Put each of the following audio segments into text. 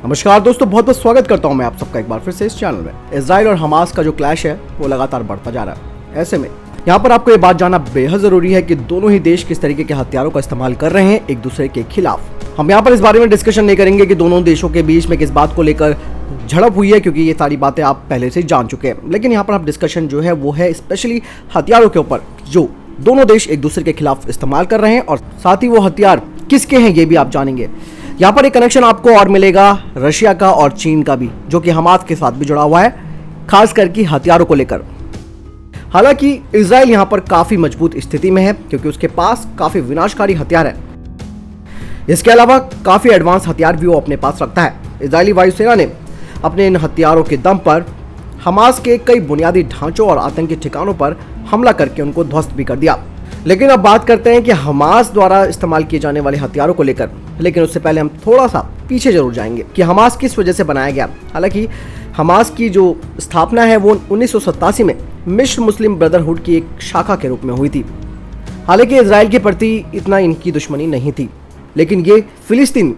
नमस्कार दोस्तों, बहुत बहुत स्वागत करता हूं मैं आप सबका एक बार फिर से इस चैनल में। इजराइल और हमास का जो क्लैश है वो लगातार बढ़ता जा रहा है। ऐसे में यहाँ पर आपको ये बात जानना बेहद जरूरी है कि दोनों ही देश किस तरीके के हथियारों का इस्तेमाल कर रहे हैं एक दूसरे के खिलाफ। हम यहाँ पर इस बारे में डिस्कशन नहीं करेंगे कि दोनों देशों के बीच में किस बात को लेकर झड़प हुई है, क्योंकि ये सारी बातें आप पहले से जान चुके हैं। लेकिन यहाँ पर आप डिस्कशन जो है वो है स्पेशली हथियारों के ऊपर जो दोनों देश एक दूसरे के खिलाफ इस्तेमाल कर रहे हैं, और साथ ही वो हथियार किसके हैं ये भी आप जानेंगे। यहाँ पर एक कनेक्शन आपको और मिलेगा रशिया का और चीन का भी, जो कि हमास के साथ भी जुड़ा हुआ है, खास करके हथियारों को लेकर। हालांकि इजराइल यहाँ पर काफी मजबूत स्थिति में है, क्योंकि उसके पास काफी विनाशकारी हथियार है। इसके अलावा काफी एडवांस हथियार भी वो अपने पास रखता है। इजरायली वायुसेना ने अपने इन हथियारों के दम पर हमास के कई बुनियादी ढांचों और आतंकी ठिकानों पर हमला करके उनको ध्वस्त भी कर दिया। लेकिन अब बात करते हैं कि हमास द्वारा इस्तेमाल किए जाने वाले हथियारों को लेकर। लेकिन उससे पहले हम थोड़ा सा पीछे जरूर जाएंगे कि हमास किस वजह से बनाया गया। हालांकि हमास की जो स्थापना है वो 1987 में मिस्र मुस्लिम ब्रदरहुड की एक शाखा के रूप में हुई थी। हालांकि इजराइल के प्रति इतना इनकी दुश्मनी नहीं थी, लेकिन ये फिलिस्तीन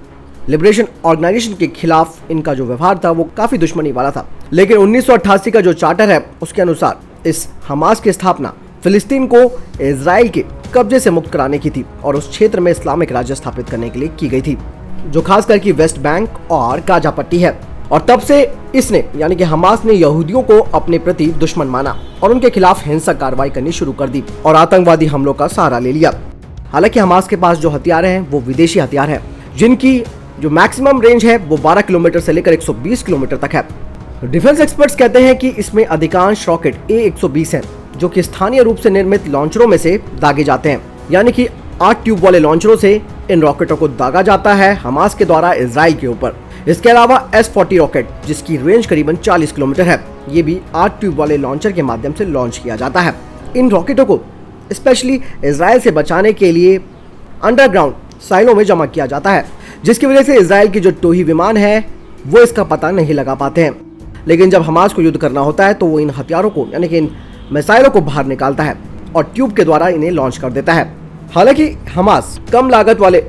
लिबरेशन ऑर्गेनाइजेशन के खिलाफ इनका जो व्यवहार था वो काफी दुश्मनी वाला था। लेकिन 1988 का जो चार्टर है उसके अनुसार इस हमास की स्थापना फिलिस्तीन को इजराइल के कब्जे से मुक्त कराने की थी और उस क्षेत्र में इस्लामिक राज्य स्थापित करने के लिए की गई थी, जो खास करके वेस्ट बैंक और गाजा पट्टी है। और तब से इसने यानी कि हमास ने यहूदियों को अपने प्रति दुश्मन माना और उनके खिलाफ हिंसक कार्रवाई करनी शुरू कर दी और आतंकवादी हमलों का सहारा ले लिया। हालांकि हमास के पास जो हथियार हैं वो विदेशी हथियार है, जिनकी जो मैक्सिमम रेंज है वो 12 किलोमीटर से लेकर 120 किलोमीटर तक है। डिफेंस एक्सपर्ट्स कहते हैं कि इसमें अधिकांश रॉकेट A120 हैं, जो कि स्थानीय रूप से निर्मित लॉन्चरों में से दागे जाते हैं। यानी कि 8 ट्यूब वाले लॉन्चरों से इन रॉकेटों को दागा जाता है हमास के द्वारा इजराइल के ऊपर। इसके अलावा S-40 रॉकेट, जिसकी रेंज करीबन 40 किलोमीटर है, ये भी 8 ट्यूब वाले लॉन्चर के माध्यम से लॉन्च किया जाता है। इन रॉकेटों को स्पेशली इजराइल से बचाने के लिए अंडरग्राउंड साइलों में जमा किया जाता है, जिसकी वजह से इजराइल की जो टोही विमान है वो इसका पता नहीं लगा पाते हैं। लेकिन जब हमास को युद्ध करना होता है तो वो इन हथियारों को यानी कि इन मिसाइलों को बाहर निकालता है और ट्यूब के द्वारा इन्हें लॉन्च कर देता है। हालांकि हमास कम लागत वाले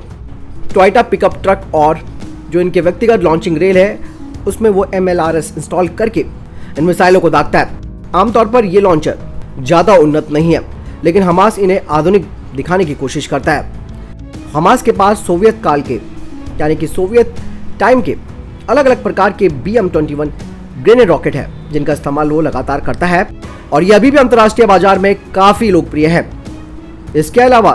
टोयोटा पिकअप ट्रक और जो इनके व्यक्तिगत लॉन्चिंग रेल है उसमें वो MLRS इंस्टॉल करके इन मिसाइलों को दागता है। आमतौर पर ये लॉन्चर ज़्यादा उन्नत नहीं है, लेकिन हमास इन्हें आधुनिक दिखाने की कोशिश करता है। हमास के पास सोवियत काल के यानी कि सोवियत टाइम के अलग अलग प्रकार के BM-21 ग्रेनेड रॉकेट है, जिनका इस्तेमाल वो लगातार करता है और यह अभी भी अंतर्राष्ट्रीय बाजार में काफी लोकप्रिय है। इसके अलावा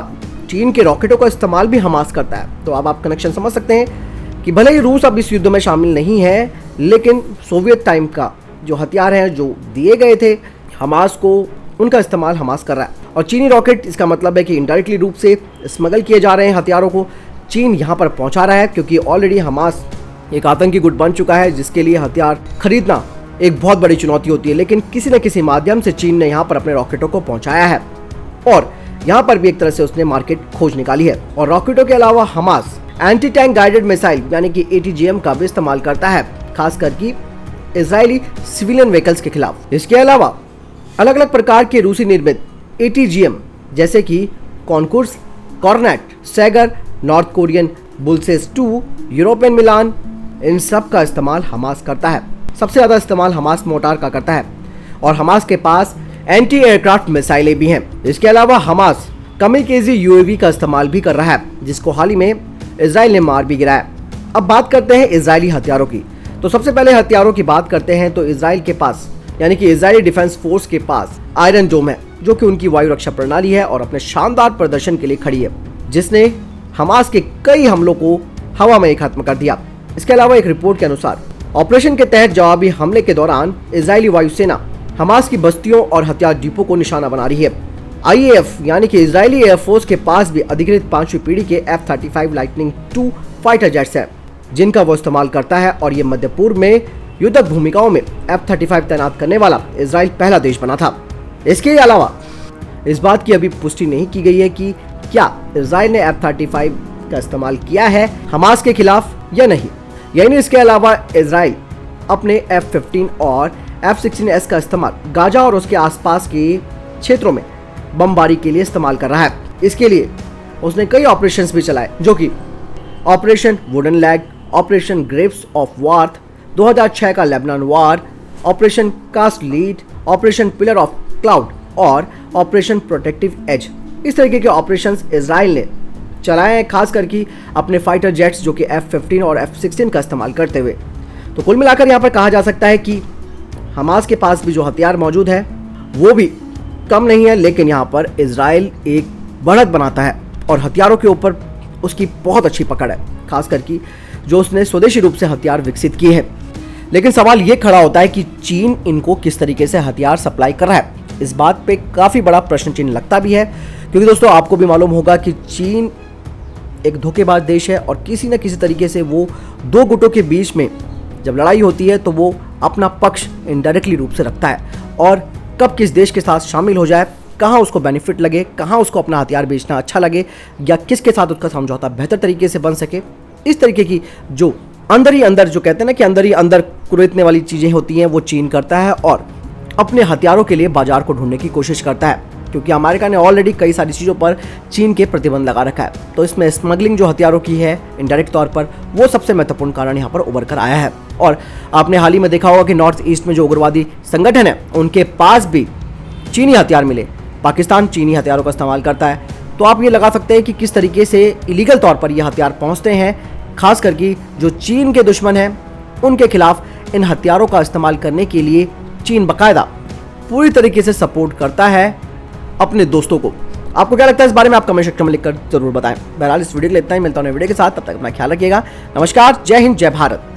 चीन के रॉकेटों का इस्तेमाल भी हमास करता है। तो अब आप कनेक्शन समझ सकते हैं कि भले ही रूस अब इस युद्ध में शामिल नहीं है, लेकिन सोवियत टाइम का जो हथियार है जो दिए गए थे हमास को, उनका इस्तेमाल हमास कर रहा है। और चीनी रॉकेट, इसका मतलब है कि इनडायरेक्टली रूप से स्मगल किए जा रहे हैं हथियारों को चीन यहाँ पर पहुँचा रहा है, क्योंकि ऑलरेडी हमास एक आतंकी गुट बन चुका है, जिसके लिए हथियार खरीदना एक बहुत बड़ी चुनौती होती है। लेकिन किसी न किसी माध्यम से चीन ने यहाँ पर अपने रॉकेटों को पहुँचाया है और यहाँ पर भी एक तरह से उसने मार्केट खोज निकाली है। और रॉकेटों के अलावा Hamas anti tank guided missile यानी कि ATGM का भी इस्तेमाल करता है, खास करके इजरायली सिविलियन व्हीकल्स के खिलाफ। इसके अलावा अलग अलग प्रकार के रूसी निर्मित ATGM जैसे कि कॉन्कुर्स, Cornet, Saigal, north Korean बुलसेस 2, European मिलान, इन सब का इस्तेमाल हमास करता है। सबसे ज़्यादा इस्तेमाल हमास मोटार का करता है और हमास के पास एंटी एयरक्राफ्ट मिसाइलें भी हैं। इसके अलावा हमास कमिकेजी UAV का इस्तेमाल भी कर रहा है, जिसको हाल ही में इजराइल ने मार भी गिराया। अब बात करते हैं इजरायली हथियारों की। तो सबसे पहले हथियारों की बात करते हैं तो इजराइल के पास यानी कि इजरायली डिफेंस फोर्स के पास आयरन डोम है, जो कि उनकी वायु रक्षा प्रणाली है और अपने शानदार प्रदर्शन के लिए खड़ी है, जिसने हमास के कई हमलों को हवा में खत्म कर दिया। इसके अलावा एक रिपोर्ट के अनुसार ऑपरेशन के तहत जवाबी हमले के दौरान इजरायली वायुसेना हमास की बस्तियों और हथियार डिपो को निशाना बना रही है। IAF यानी कि इजरायली एयरफोर्स के पास भी अधिकृत 5वीं पीढ़ी के F-35 lightning II fighter jets है, जिनका वो इस्तेमाल करता है और ये मध्य पूर्व में युद्धक भूमिकाओं में F-35 तैनात करने वाला इजराइल पहला देश बना था। इसके अलावा इस बात की अभी पुष्टि नहीं की गई है कि क्या इजराइल ने F-35 का इस्तेमाल किया है हमास के खिलाफ या नहीं। यानी इसके अलावा इजराइल अपने F-15 और F-16S का इस्तेमाल गाजा और उसके आसपास के क्षेत्रों में बमबारी के लिए इस्तेमाल कर रहा है। इसके लिए उसने कई ऑपरेशंस भी चलाए, जो कि Operation Wooden Leg, Operation Grapes of Wrath, 2006 का Lebanon war, Operation Cast Lead, Operation Pillar of Cloud और ऑपरेशन प्रोटेक्टिव एज। इस तरीके के ऑपरेशंस इजराइल ने चलाए हैं, खास करके अपने फाइटर जेट्स जो कि F-15 और F-16 का इस्तेमाल करते हुए। तो कुल मिलाकर यहाँ पर कहा जा सकता है कि हमास के पास भी जो हथियार मौजूद है वो भी कम नहीं है, लेकिन यहाँ पर इजराइल एक बढ़त बनाता है और हथियारों के ऊपर उसकी बहुत अच्छी पकड़ है, खास करके जो उसने स्वदेशी रूप से हथियार विकसित किए हैं। लेकिन सवाल ये खड़ा होता है कि चीन इनको किस तरीके से हथियार सप्लाई कर रहा है। इस बात पे काफ़ी बड़ा प्रश्न चिन्ह लगता भी है, क्योंकि दोस्तों आपको भी मालूम होगा कि चीन एक धोखेबाज देश है और किसी न किसी तरीके से वो दो गुटों के बीच में जब लड़ाई होती है तो वो अपना पक्ष इनडायरेक्टली रूप से रखता है, और कब किस देश के साथ शामिल हो जाए, कहाँ उसको बेनिफिट लगे, कहाँ उसको अपना हथियार बेचना अच्छा लगे, या किसके साथ उसका समझौता बेहतर तरीके से बन सके, इस तरीके की जो अंदर ही अंदर जो कहते हैं ना कि अंदर ही अंदर कुरेदने वाली चीज़ें होती हैं वो चीन करता है और अपने हथियारों के लिए बाजार को ढूंढने की कोशिश करता है, क्योंकि अमेरिका ने ऑलरेडी कई सारी चीज़ों पर चीन के प्रतिबंध लगा रखा है। तो इसमें स्मगलिंग जो हथियारों की है इनडायरेक्ट तौर पर, वो सबसे महत्वपूर्ण कारण यहाँ पर उभर कर आया है। और आपने हाल ही में देखा होगा कि नॉर्थ ईस्ट में जो उग्रवादी संगठन है उनके पास भी चीनी हथियार मिले। पाकिस्तान चीनी हथियारों का इस्तेमाल करता है, तो आप ये लगा सकते हैं कि किस तरीके से इलीगल तौर पर ये हथियार पहुँचते हैं, खास करके जो चीन के दुश्मन हैं उनके खिलाफ इन हथियारों का इस्तेमाल करने के लिए चीन बाकायदा पूरी तरीके से सपोर्ट करता है अपने दोस्तों को। आपको क्या लगता है इस बारे में? आप कमेंट सेक्शन में लिखकर जरूर बताएं। बहरहाल इस वीडियो के लिए इतना ही, मिलता हूं नए वीडियो के साथ, तब तक अपना ख्याल रखिएगा। नमस्कार, जय हिंद, जय भारत।